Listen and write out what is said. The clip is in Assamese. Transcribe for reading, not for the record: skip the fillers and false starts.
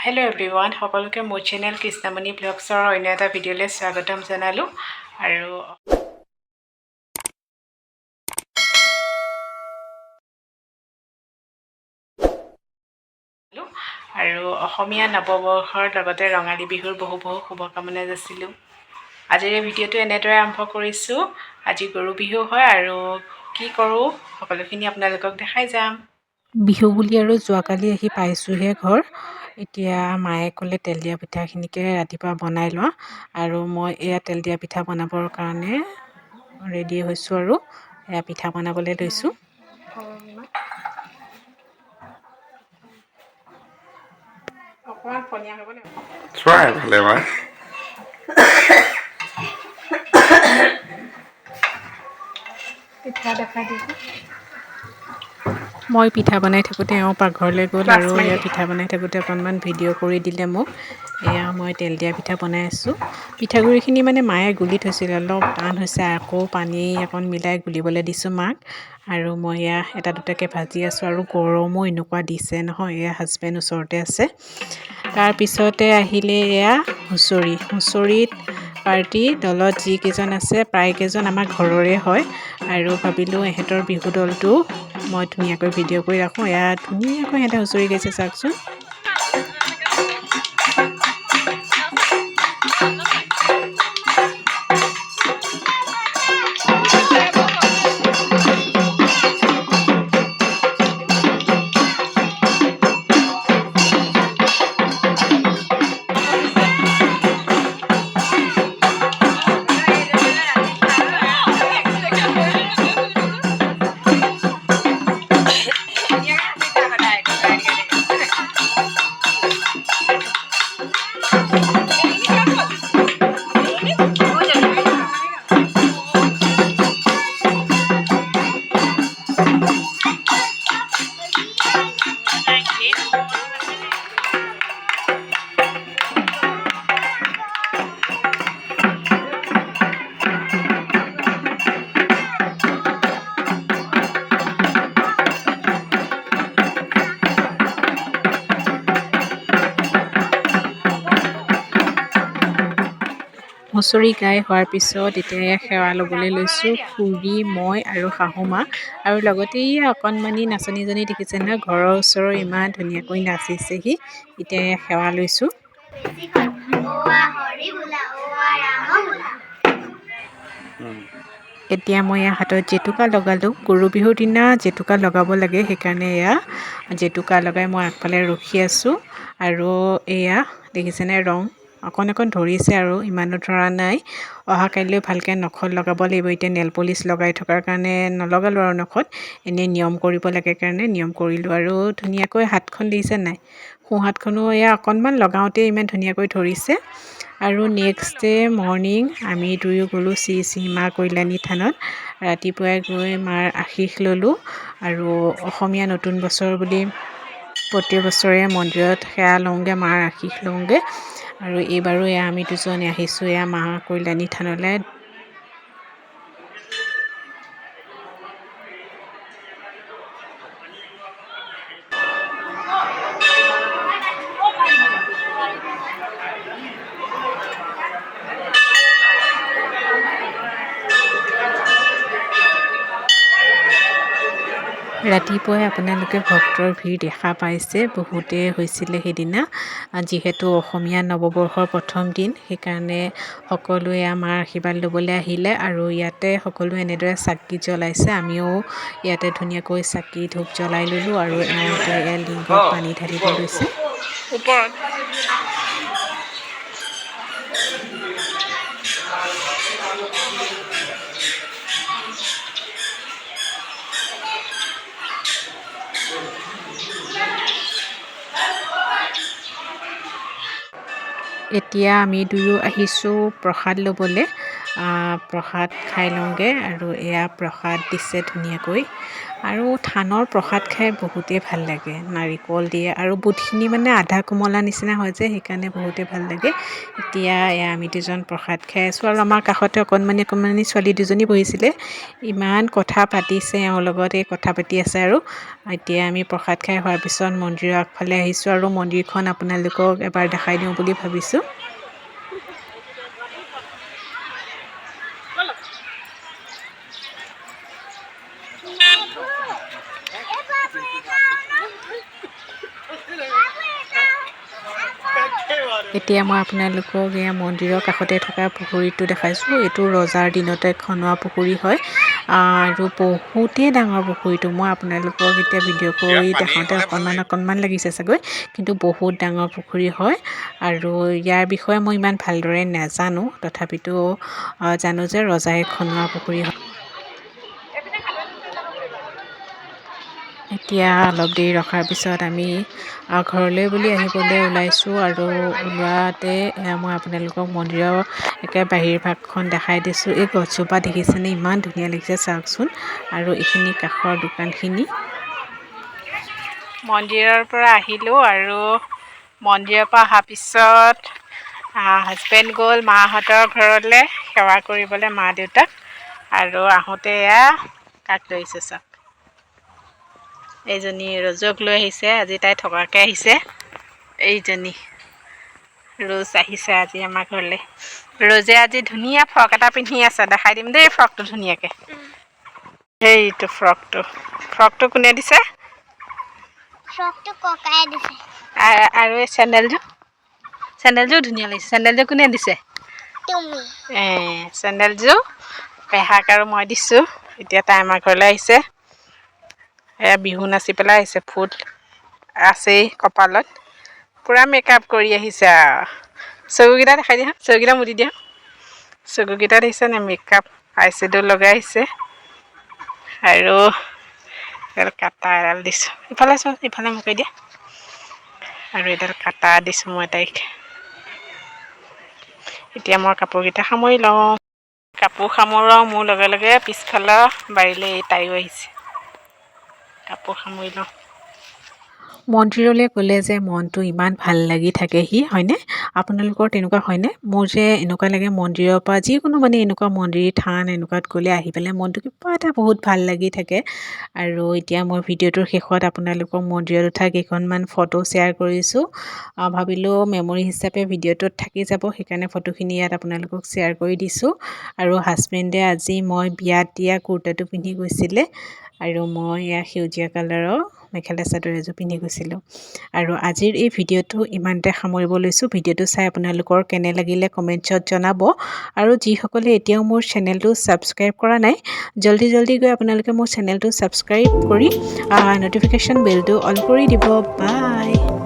হেল্ল' এভৰিৱান, সকলোকে মোৰ চেনেল কৃষ্ণমণি ব্লগছৰ অন্য এটা ভিডিঅ'লৈ স্বাগতম জনালোঁ। আৰু অসমীয়া নৱবৰ্ষৰ লগতে ৰঙালী বিহুৰ বহু শুভকামনা যাচিলোঁ। আজিৰ এই ভিডিঅ'টো এনেদৰে আৰম্ভ কৰিছোঁ। আজি গৰু বিহু হয় আৰু কি কৰোঁ সকলোখিনি আপোনালোকক দেখাই যাম। বিহু বুলি আৰু যোৱাকালি আহি পাইছোঁহে ঘৰ। এতিয়া মায়ে ক'লে তেল দিয়া পিঠাখিনিকে ৰাতিপুৱা বনাই লোৱা, আৰু মই এয়া তেল দিয়া পিঠা বনাবৰ কাৰণে ৰেডি হৈছোঁ আৰু এয়া পিঠা বনাবলৈ লৈছোঁ। পিঠা দেখাই দিছোঁ। মই পিঠা বনাই থাকোঁতে এওঁ পাকঘৰলৈ গ'ল আৰু এয়া পিঠা বনাই থাকোঁতে অকণমান ভিডিঅ' কৰি দিলে মোক। এয়া মই তেল দিয়া পিঠা বনাই আছোঁ। পিঠাগুড়িখিনি মানে মায়ে গুলি থৈছিলে, অলপ টান হৈছে, আকৌ পানী অকণ মিলাই গুলিবলৈ দিছোঁ মাক। আৰু মই এয়া এটা দুটাকৈ ভাজি আছোঁ, আৰু গৰমো এনেকুৱা দিছে নহয়। এয়া হাজবেণ্ড ওচৰতে আছে। তাৰপিছতে আহিলে এয়া হুঁচৰিত পাৰ্টি দলত যিকেইজন আছে প্ৰায়কেইজন আমাৰ ঘৰৰে হয়, আৰু ভাবিলোঁ এহেঁতৰ বিহু দলটো মই ধুনীয়াকৈ ভিডিঅ' কৰি ৰাখোঁ। এয়া ধুনীয়াকৈ সিহঁতে হুঁচৰি গাইছে, চাওকচোন। হুঁচৰি গাই হোৱাৰ পিছত এতিয়া সেৱা ল'বলৈ লৈছোঁ। খুৰী, মই আৰু শাহু মা, আৰু লগতে অকণমানি নাচনীজনী দেখিছে নহয়, ঘৰৰ ওচৰৰ ইমান ধুনীয়াকৈ নাচিছেহি। এতিয়া সেৱা লৈছোঁ। এতিয়া মই এয়া হাতত জেতুকা লগালোঁ। গৰু বিহুৰ দিনা জেতুকা লগাব লাগে, সেইকাৰণে এয়া জেতুকা লগাই মই আগফালে ৰখি আছোঁ। আৰু এয়া দেখিছেনে, ৰং অকণ অকণ ধৰিছে আৰু ইমানো ধৰা নাই। অহা কাইলৈ ভালকৈ নখত লগাব লাগিব। এতিয়া নেল পলিচ লগাই থকাৰ কাৰণে নলগালোঁ আৰু নখত, এনেই নিয়ম কৰিব লাগে কাৰণে নিয়ম কৰিলোঁ। আৰু ধুনীয়াকৈ হাতখন দেখিছে নাই, সোঁহাতখনো এয়া অকণমান লগাওঁতে ইমান ধুনীয়াকৈ ধৰিছে। আৰু নেক্সট ডে মৰ্ণিং আমি দুয়ো গ'লোঁ শ্ৰী মা কল্যাণী থানত। ৰাতিপুৱাই গৈ মাৰ আশীষ ল'লোঁ, আৰু অসমীয়া নতুন বছৰ বুলি প্ৰতি বছৰে মন্দিৰত সেৱা লওঁগৈ, মাৰ আশীষ লওঁগৈ। আৰু এইবাৰো এয়া আমি দুজনে আহিছোঁ এয়া মা কল্যাণী থানলৈ। ৰাতিপুৱাই আপোনালোকে ভক্তৰ ভিৰ দেখা পাইছে, বহুতে হৈছিলে সেইদিনা। যিহেতু অসমীয়া নৱবৰ্ষৰ প্ৰথম দিন, সেইকাৰণে সকলোৱে আমাৰ আশীৰ্বাদ ল'বলৈ আহিলে। আৰু ইয়াতে সকলোৱে এনেদৰে চাকি জ্বলাইছে, আমিও ইয়াতে ধুনীয়াকৈ চাকি ধূপ জ্বলাই ল'লোঁ। আৰু এওঁতে লিংগত পানী ঢালিব লৈছে। এতিয়া আমি দুয়ো আহিছোঁ প্ৰসাদ ল'বলৈ। প্ৰসাদ খাই লওঁগৈ আৰু এয়া প্ৰসাদ দিছে ধুনীয়াকৈ আৰু থানৰ প্ৰসাদ খাই বহুতেই ভাল লাগে নাৰিকল দিয়ে আৰু বুটখিনি মানে আধা কোমলা নিচিনা হয় যে সেইকাৰণে বহুতেই ভাল লাগে এতিয়া এয়া আমি দুজন প্ৰসাদ খাই আছোঁ আৰু আমাৰ কাষতে অকণমানি ছোৱালী দুজনী বহিছিলে ইমান কথা পাতিছে এওঁৰ লগত এই কথা পাতি আছে আৰু এতিয়া আমি প্ৰসাদ খাই হোৱাৰ পিছত মন্দিৰৰ আগফালে আহিছোঁ আৰু মন্দিৰখন আপোনালোকক এবাৰ দেখাই দিওঁ বুলি ভাবিছোঁ এতিয়া মই আপোনালোকক এয়া মন্দিৰৰ কাষতে থকা পুখুৰীটো দেখাইছোঁ এইটো ৰজাৰ দিনতে খন্দোৱা পুখুৰী হয় আৰু বহুতেই ডাঙৰ পুখুৰীটো মই আপোনালোকক এতিয়া ভিডিঅ' কৰি দেখাওঁতে অকণমান লাগিছে চাগৈ কিন্তু বহুত ডাঙৰ পুখুৰী হয় আৰু ইয়াৰ বিষয়ে মই ইমান ভালদৰে নাজানো তথাপিতো জানো যে ৰজাই খন্দোৱা পুখুৰী হয় এতিয়া অলপ দেৰি ৰখাৰ পিছত আমি ঘৰলৈ বুলি আহিবলৈ ওলাইছোঁ আৰু ওলোৱাতে মই আপোনালোকক মন্দিৰৰ একে বাহিৰ ভাগখন দেখাই দিছোঁ এই গছজোপা দেখিছেনে ইমান ধুনীয়া লাগিছে চাওকচোন আৰু এইখিনি কাষৰ দোকানখিনি মন্দিৰৰ পৰা আহিলোঁ আৰু মন্দিৰৰ পৰা অহাৰ পিছত হাজবেণ্ড গ'ল মাহঁতৰ ঘৰলৈ সেৱা কৰিবলৈ মা দেউতাক আৰু আহোঁতে এয়া কাক লৈছোঁ চাওক এইজনী ৰজক লৈ আহিছে আজি তাই থকাকৈ আহিছে এইজনী ৰজ আহিছে আজি আমাৰ ঘৰলৈ ৰজে আজি ধুনীয়া ফ্ৰক এটা পিন্ধি আছে দেখাই দিম দেই ফ্ৰকটো ধুনীয়াকৈ সেইটো ফ্ৰকটো কোনে দিছে ফ্ৰকটো ককায়ে দিছে আৰু এই চেণ্ডেলযোৰ ধুনীয়া লাগিছে চেণ্ডেলযোৰ কোনে দিছে তুমি চেণ্ডেলযোৰ পেহাক আৰু মই দিছোঁ এতিয়া তাই আমাৰ ঘৰলৈ আহিছে এয়া বিহু নাচি পেলাই আহিছে ফুট আছেই কপালত পূৰা মেকআপ কৰি আহিছে আৰু চকুকেইটা দেখাই দিয়া চকুকেইটা মুদি দিয়া চকুকেইটা দেখিছে নে মেকআপ আইশ্বেড' লগাই আহিছে আৰু এডাল কাটা এডাল দিছোঁ ইফালে চোৱা ইফালে মুকাই দিয়া আৰু এডাল কাটা দিছোঁ মই তাইক এতিয়া মই কাপোৰকেইটা সামৰি লওঁ কাপোৰ সামৰোঁ মোৰ লগে লগে পিছফালৰ বাৰীলৈ তাইও আহিছে কাপোৰ সামৰি লওঁ মন্দিৰলৈ গ'লে যে মনটো ইমান ভাল লাগি থাকেহি হয়নে আপোনালোকৰ তেনেকুৱা হয়নে মোৰ যে এনেকুৱা লাগে মন্দিৰৰ পৰা যিকোনো মানে এনেকুৱা মন্দিৰ থান এনেকুৱাত গ'লে আহি পেলাই মনটো কিবা এটা বহুত ভাল লাগি থাকে আৰু এতিয়া মই ভিডিঅ'টোৰ শেষত আপোনালোকক মন্দিৰত উঠা কেইখনমান ফটো শ্বেয়াৰ কৰিছোঁ ভাবিলোঁ মেমৰি হিচাপে ভিডিঅ'টোত থাকি যাব সেইকাৰণে ফটোখিনি ইয়াত আপোনালোকক শ্বেয়াৰ কৰি দিছোঁ আৰু হাজবেণ্ডে আজি মই বিয়াত দিয়া কুৰ্তাটো পিন্ধি গৈছিলে আৰু মই এয়া সেউজীয়া কালাৰৰ মেখেলা চাদৰ এযোৰ পিন্ধি গৈছিলোঁ আৰু আজিৰ এই ভিডিঅ'টো ইমানতে সামৰিব লৈছোঁ ভিডিঅ'টো চাই আপোনালোকৰ কেনে লাগিলে কমেণ্টছত জনাব আৰু যিসকলে এতিয়াও মোৰ চেনেলটো ছাবস্ক্ৰাইব কৰা নাই জল্দি গৈ আপোনালোকে মোৰ চেনেলটো ছাবস্ক্ৰাইব কৰি ন'টিফিকেশ্যন বেলটো অন কৰি দিব বাই